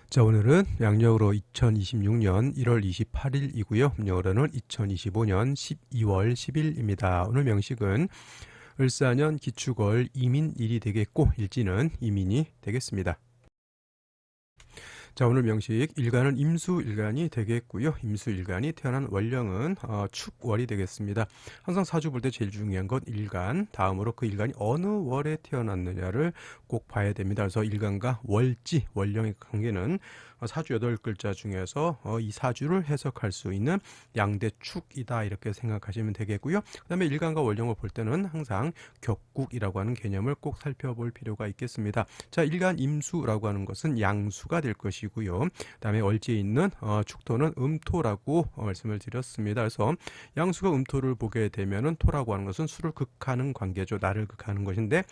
자, 오늘은 양력으로 2026년 1월 28일이고요. 음력으로는 2025년 12월 10일입니다. 오늘 명식은 을사년 기축월 이민일이 되겠고 일지는 이민이 되겠습니다. 자, 오늘 명식 일간은 임수일간이 되겠고요. 임수일간이 태어난 월령은 축월이 되겠습니다. 항상 사주 볼 때 제일 중요한 건 일간, 다음으로 그 일간이 어느 월에 태어났느냐를 꼭 봐야 됩니다. 그래서 일간과 월지, 월령의 관계는 사주 8글자 중에서 이 사주를 해석할 수 있는 양대축이다 이렇게 생각하시면 되겠고요. 그 다음에 일간과 월령을 볼 때는 항상 격국이라고 하는 개념을 꼭 살펴볼 필요가 있겠습니다. 자, 일간 임수라고 하는 것은 양수가 될 것이고요. 그 다음에 월지에 있는 축토는 음토라고 말씀을 드렸습니다. 그래서 양수가 음토를 보게 되면은 토라고 하는 것은 수를 극하는 관계죠. 나를 극하는 것인데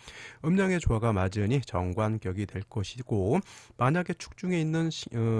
음양의 조화가 맞으니 정관격이 될 것이고, 만약에 축 중에 있는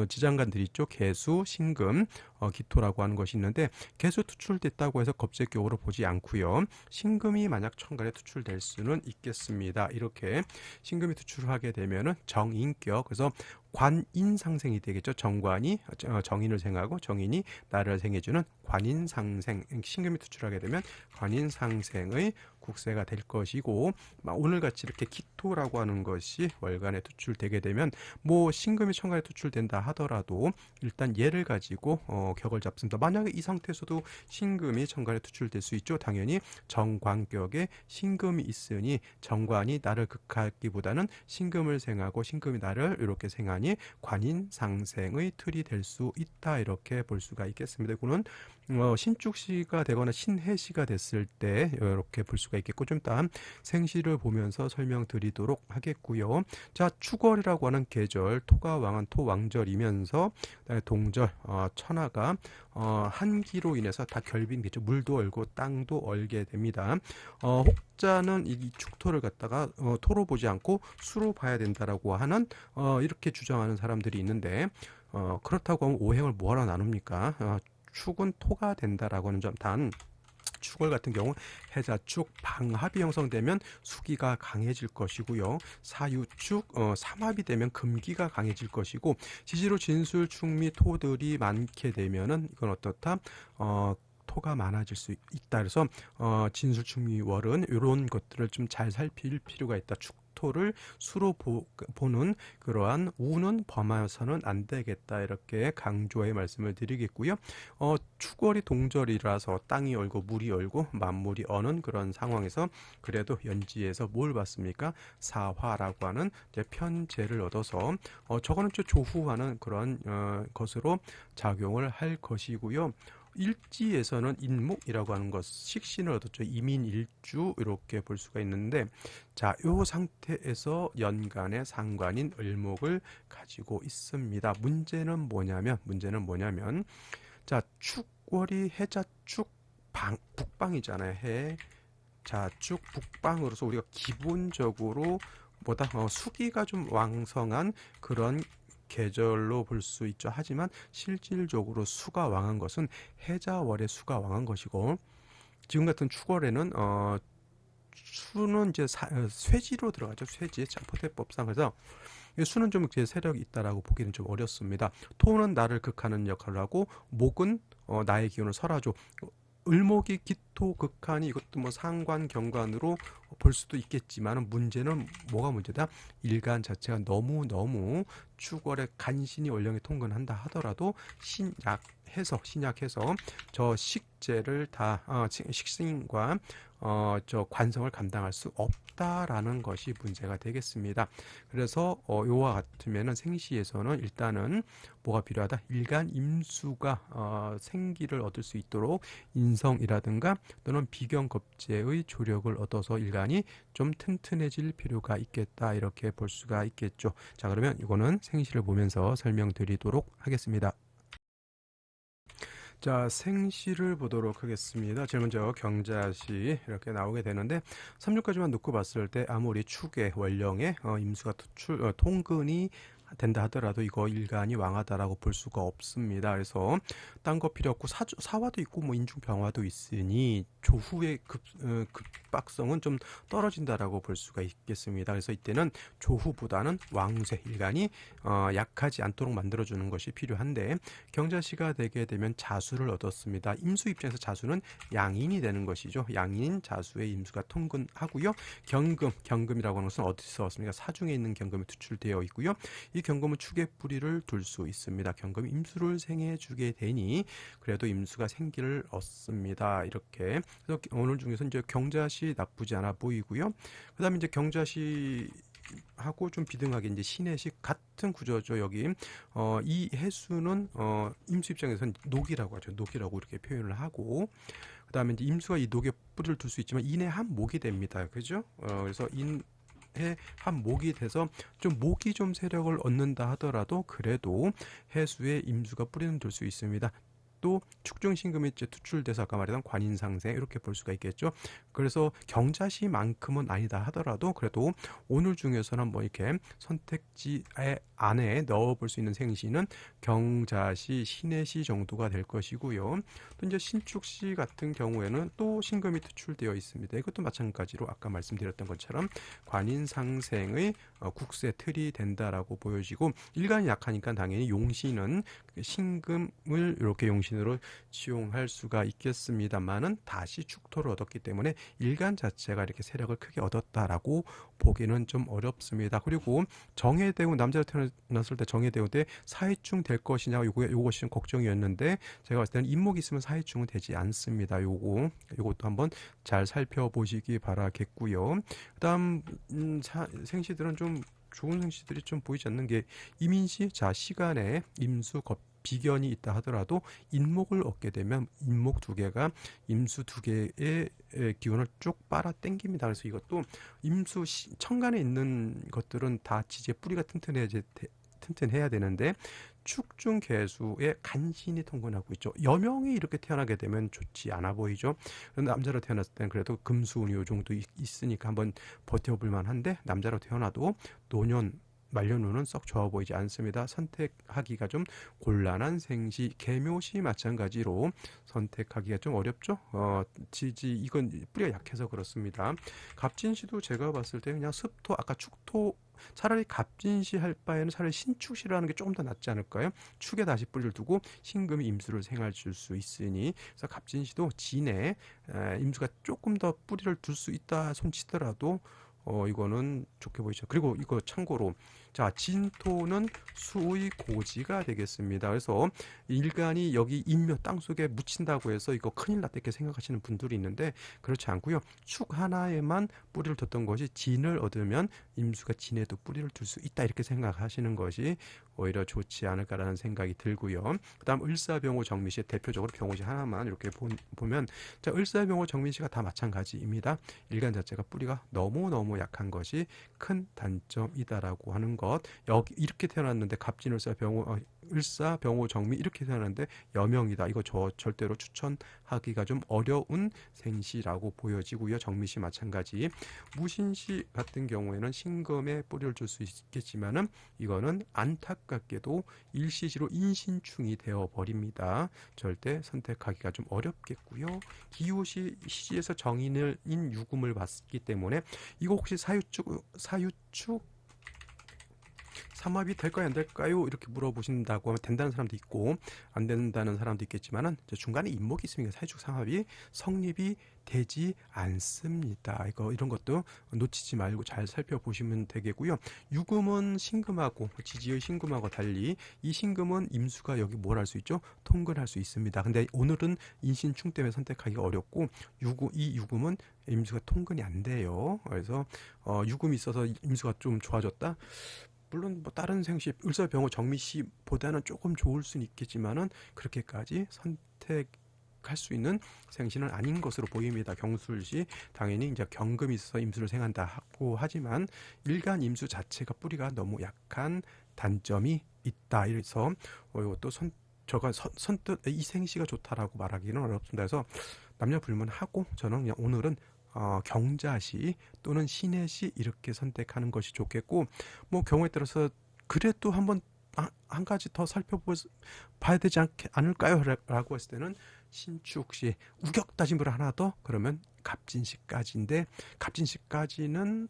지장간들이 있죠. 개수, 신금, 기토라고 하는 것이 있는데 개수 투출됐다고 해서 겁재격으로 보지 않고요. 신금이 만약 천간에 투출될 수는 있겠습니다. 이렇게 신금이 투출하게 되면은 정인격, 그래서 관인상생이 되겠죠. 정관이 정인을 생하고 정인이 나를 생해주는 관인상생, 신금이 투출하게 되면 관인상생의 국세가 될 것이고, 오늘같이 이렇게 기토라고 하는 것이 월간에 투출되게 되면 뭐 신금이 천간에 투출된다 하더라도 일단 얘를 가지고 격을 잡습니다. 만약에 이 상태에서도 신금이 천간에 투출될 수 있죠. 당연히 정관격에 신금이 있으니 정관이 나를 극하기보다는 신금을 생하고 신금이 나를 이렇게 생하니 관인상생의 틀이 될 수 있다 이렇게 볼 수가 있겠습니다. 이거는 신축시가 되거나 신해시가 됐을 때 이렇게 볼 수가 있겠고, 좀 이따 생시를 보면서 설명드리도록 하겠고요. 자, 축월이라고 하는 계절, 토가 왕한 토왕절이면서 동절, 천하가 한기로 인해서 다 결빙되죠. 물도 얼고 땅도 얼게 됩니다. 혹자는 이 축토를 갖다가 토로 보지 않고 수로 봐야 된다라고 하는 이렇게 주장하는 사람들이 있는데, 그렇다고 하면 오행을 뭐하러 나눕니까? 축은 토가 된다라고 하는 점. 단 축월 같은 경우 해자축 방합이 형성되면 수기가 강해질 것이고요. 사유축 삼합이 되면 금기가 강해질 것이고, 지지로 진술 축미 토들이 많게 되면은 이건 어떻다? 토가 많아질 수 있다. 그래서 진술축미월은 이런 것들을 좀 잘 살필 필요가 있다. 축토를 수로 보는 그러한 우는 범하여서는 안 되겠다 이렇게 강조의 말씀을 드리겠고요. 축월이 동절이라서 땅이 얼고 물이 얼고 만물이 어는 그런 상황에서 그래도 연지에서 뭘 받습니까? 사화라고 하는 편재를 얻어서 저거는 좀 조후하는 그런 것으로 작용을 할 것이고요. 일지에서는 인목이라고 하는 것, 식신을 얻었죠. 이민일주 이렇게 볼 수가 있는데, 자, 요 상태에서 연간의 상관인 을목을 가지고 있습니다. 문제는 뭐냐면 자, 축월이 해자축 북방이잖아요. 해자축 북방으로서 우리가 기본적으로 보다 수기가 좀 왕성한 그런 계절로 볼 수 있죠. 하지만 실질적으로 수가 왕한 것은 해자월의 수가 왕한 것이고, 지금 같은 축월에는 수는 이제 쇠지로 들어가죠. 쇠지 참포대법상. 그래서 수는 좀 이제 세력이 있다라고 보기는 좀 어렵습니다. 토는 나를 극하는 역할을 하고, 목은 나의 기운을 설하죠. 을목이 기토 극한이 이것도 뭐 상관 경관으로 볼 수도 있겠지만, 문제는 뭐가 문제다? 일간 자체가 너무 축월에 간신히 월령에 통근한다 하더라도 신약해서 저 식재를 다 식신과 저 관성을 감당할 수 없다라는 것이 문제가 되겠습니다. 그래서 요와 같으면은 생시에서는 일단은 뭐가 필요하다? 일간 임수가 생기를 얻을 수 있도록 인성이라든가 또는 비경겁제의 조력을 얻어서 일간이 좀 튼튼해질 필요가 있겠다 이렇게 볼 수가 있겠죠. 자, 그러면 이거는 생시를 보면서 설명드리도록 하겠습니다. 자, 생시를 보도록 하겠습니다. 제일 먼저 경자시 이렇게 나오게 되는데, 3류까지만 놓고 봤을 때 아무리 축의 월령의 임수가 통근이 된다 하더라도 이거 일간이 왕하다라고 볼 수가 없습니다. 그래서 딴 거 필요 없고 사화도 있고 뭐 인중병화도 있으니 조후의 급박성은 좀 떨어진다라고 볼 수가 있겠습니다. 그래서 이때는 조후보다는 왕쇠 일간이 약하지 않도록 만들어주는 것이 필요한데 경자시가 되게 되면 자수를 얻었습니다. 임수 입장에서 자수는 양인이 되는 것이죠. 양인 자수의 임수가 통근하고요. 경금이라고 하는 것은 어디서 왔습니까? 사중에 있는 경금이 투출되어 있고요. 이 경금은 축의 뿌리를 둘 수 있습니다. 경금이 임수를 생해 주게 되니 그래도 임수가 생기를 얻습니다. 이렇게 그래서 오늘 중에서 이제 경자시 나쁘지 않아 보이고요. 그다음에 이제 경자시 하고 좀 비등하게 이제 신해시 같은 구조죠. 여기 이 해수는 임수 입장에서는 녹이라고 하죠. 녹이라고 이렇게 표현을 하고 그다음에 이제 임수가 이 녹에 뿌리를 둘 수 있지만 인해 한 목이 됩니다. 그죠? 그래서 한 목이 돼서 좀 목이 좀 세력을 얻는다 하더라도 그래도 해수에 임수가 뿌리는 둘 수 있습니다. 또 축중신금이 이제 투출돼서 아까 말했던 관인상생 이렇게 볼 수가 있겠죠. 그래서 경자시만큼은 아니다 하더라도 그래도 오늘 중에서는 뭐 이렇게 선택지 안에 넣어볼 수 있는 생시는 경자시, 신해시 정도가 될 것이고요. 또 이제 신축시 같은 경우에는 또 신금이 투출되어 있습니다. 이것도 마찬가지로 아까 말씀드렸던 것처럼 관인상생의 국세 틀이 된다라고 보여지고 일간이 약하니까 당연히 용신은 신금을 이렇게 용신으로 지용할 수가 있겠습니다만은 다시 축토를 얻었기 때문에 일간 자체가 이렇게 세력을 크게 얻었다라고 보기는 좀 어렵습니다. 그리고 정해대운 남자로 태어났을 때 정해대운 때 사회충 될 것이냐 요것이 좀 걱정이었는데 제가 봤을 때는 인목이 있으면 사회충은 되지 않습니다. 요것도 한번 잘 살펴보시기 바라겠고요. 그다음 생시들은 좀 좋은 생시들이 좀 보이지 않는 게 이민시 자 시간에 임수 비견이 있다 하더라도 인목을 얻게 되면 인목 두 개가 임수 두 개의 기운을 쭉 빨아 당깁니다. 그래서 이것도 임수 천간에 있는 것들은 다 지지의 뿌리가 튼튼해야 되는데 축중 개수의 간신히 통근하고 있죠. 여명이 이렇게 태어나게 되면 좋지 않아 보이죠. 남자로 태어났을 때는 그래도 금수운이 요 정도 있으니까 한번 버텨볼 만한데 남자로 태어나도 노년 말년운은 썩 좋아 보이지 않습니다. 선택하기가 좀 곤란한 생시, 계묘시 마찬가지로 선택하기가 좀 어렵죠. 이건 뿌리가 약해서 그렇습니다. 갑진시도 제가 봤을 때 그냥 습토, 아까 축토 차라리 갑진시 할 바에는 차라리 신축시를 하는 게 조금 더 낫지 않을까요? 축에 다시 뿌리를 두고 신금이 임수를 생할 수 있으니 그래서 갑진시도 진에 임수가 조금 더 뿌리를 둘 수 있다 손치더라도 이거는 좋게 보이죠. 그리고 이거 참고로 자 진토는 수의 고지가 되겠습니다. 그래서 일간이 여기 인묘 땅속에 묻힌다고 해서 이거 큰일 났다 이렇게 생각하시는 분들이 있는데 그렇지 않고요. 축 하나에만 뿌리를 뒀던 것이 진을 얻으면 임수가 진에도 뿌리를 둘 수 있다 이렇게 생각하시는 것이 오히려 좋지 않을까라는 생각이 들고요. 그 다음 을사병호 정미시 대표적으로 병호시 하나만 이렇게 보면 자 을사병호 정미시가 다 마찬가지입니다. 일간 자체가 뿌리가 너무너무 약한 것이 큰 단점이다라고 하는 것. 여기 이렇게 태어났는데 을사 병호 정미 이렇게 태어났는데 여명이다. 이거 절대로 추천하기가 좀 어려운 생시라고 보여지고요. 정미시 마찬가지. 무신시 같은 경우에는 신금에 뿌리를 줄 수 있겠지만은 이거는 안타깝게도 일시시로 인신충이 되어 버립니다. 절대 선택하기가 좀 어렵겠고요. 기호시 시에서 정인인 유금을 봤기 때문에 이거 혹시 사유축 삼합이 될까요 안 될까요 이렇게 물어보신다고 하면 된다는 사람도 있고 안 된다는 사람도 있겠지만은 중간에 인목이 있으면 사유축 삼합이 성립이 되지 않습니다. 이런 것도 놓치지 말고 잘 살펴보시면 되겠고요. 유금은 신금하고 지지의 신금하고 달리 이 신금은 임수가 여기 뭘 할 수 있죠? 통근할 수 있습니다. 근데 오늘은 인신충 때문에 선택하기가 어렵고 이 유금은 임수가 통근이 안 돼요. 그래서 유금이 있어서 임수가 좀 좋아졌다. 물론 뭐 다른 생시 을사병호 정미시보다는 조금 좋을 수는 있겠지만은 그렇게까지 선택할 수 있는 생시는 아닌 것으로 보입니다. 경술시 당연히 이제 경금이 있어서 임수를 생한다고 하지만 일간 임수 자체가 뿌리가 너무 약한 단점이 있다. 이래서 이것도 선뜻 이 생시가 좋다라고 말하기는 어렵습니다. 그래서 남녀 불문하고 저는 그냥 오늘은 경자시 또는 신해시 이렇게 선택하는 것이 좋겠고 뭐 경우에 따라서 그래도 한번 한 가지 더 봐야 되지 않을까요? 라고 했을 때는 신축시 우격 따짐으로 하나 더 그러면 갑진시까지인데, 갑진시까지는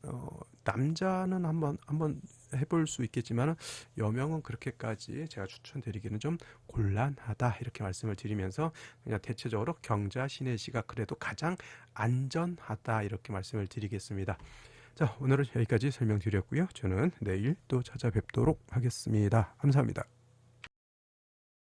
남자는 한번 해볼 수 있겠지만 여명은 그렇게까지 제가 추천드리기는 좀 곤란하다, 이렇게 말씀을 드리면서 그냥 대체적으로 경자 신해시가 그래도 가장 안전하다, 이렇게 말씀을 드리겠습니다. 자, 오늘은 여기까지 설명드렸고요. 저는 내일 또 찾아뵙도록 하겠습니다. 감사합니다.